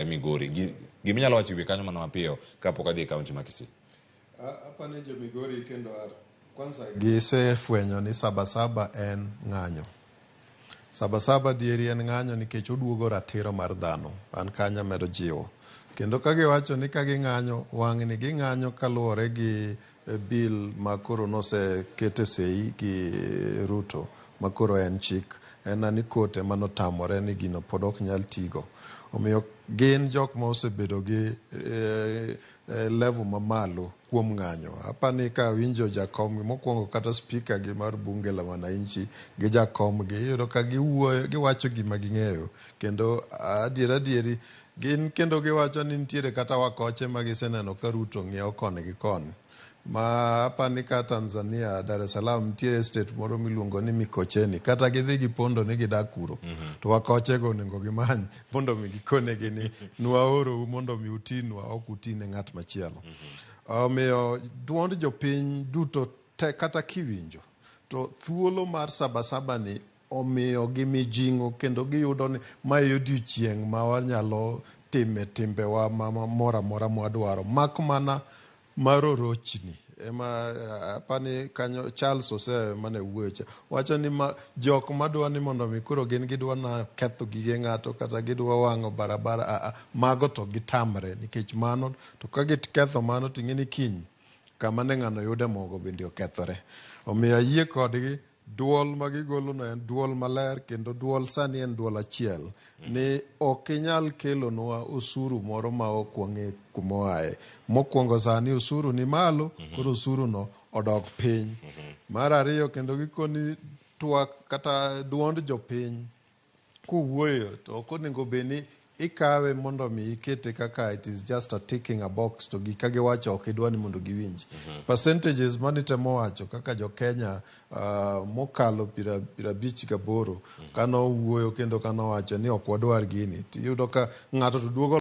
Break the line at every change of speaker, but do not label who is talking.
Migori. Giminyalo wacho wi kanyo mano mapiyo kapok adhi e kaunti ma Kisii.
Apani jo Migori kendo kwanza gisefwenyo ni Saba Saba en ng'anyo. Saba Saba dieri en ng'anyo nikech oduogo ratiro mar dhano. An kanya medo jiwo. Kendo ka giwacho ni ka ging'anyo, wang' ni ging'anyo kaluwore gi bill ma koro nosekete sei gi Ruto, ma koro en chik. En ani kote manotamore ni gino pod ok nyal tigo. Omiyo gin jok ma osebedo gi level mamalo kuom ng'anyo. Apani ka winjo jakom mokwongo kata speaker gi mar bunge la wananchi gi jakom gi iyudo ka giwacho gima ging'eyo. Kendo adieri gin kendo giwacho ni nitiere kata wakoche ma giseneno ka Ruto ng'iewo koni gi koni. Ma apani ka Tanzania, Dar es Salaam nitiere state moro miluongo ni Mikocheni. Kata gidhi gipondo ni gidak kuro. To wakoche go nengo gimany mondo mi gikone gi ni nwaoro mondo mi utinwa ok utine ng'at machielo. Omiyo duond jopiny duto te kata kiwinjo to thuolo mar Saba Saba ni omiyo gimijing'o kendo giyudo ni ma e odiochieng' ma wanyalo time timbewa mora mora mwadwaro. Mak mana marorochni ema apani kanyo Charles Ose mane wuoche wacho ni jok madwa ni mondo mi koro gin gidwa na ketho gige ng'ato kata gidwa wang'o barabara mago to gitamre nikech mano to ka giketho mano ting'eni kiny kama ne ng'ano yude mogo bende okethore. Omiyo ayie kodgi duol magigolo no en duol maler kendo duol sani en duol achiel ni ok inyal kelonwa osuru moro ma ok wang'e kumoaye. Mokwongo sani osuru ni malo, koro osuru no odok piny. Mar ariyo kendo gikoni twak kata duond jopiny kuwuoyo to ok onego bedni ikawe mondo mi ikete kaka it is just a ticking a box to gika giwacho ok idwa ni mondo giwinji. Percentages manitemo wacho kaka jo Kenya mokalo 58 kano wuoyo kendo kano wacho ni ok wadwar gini. Tiyudo ka ng'ato to duogo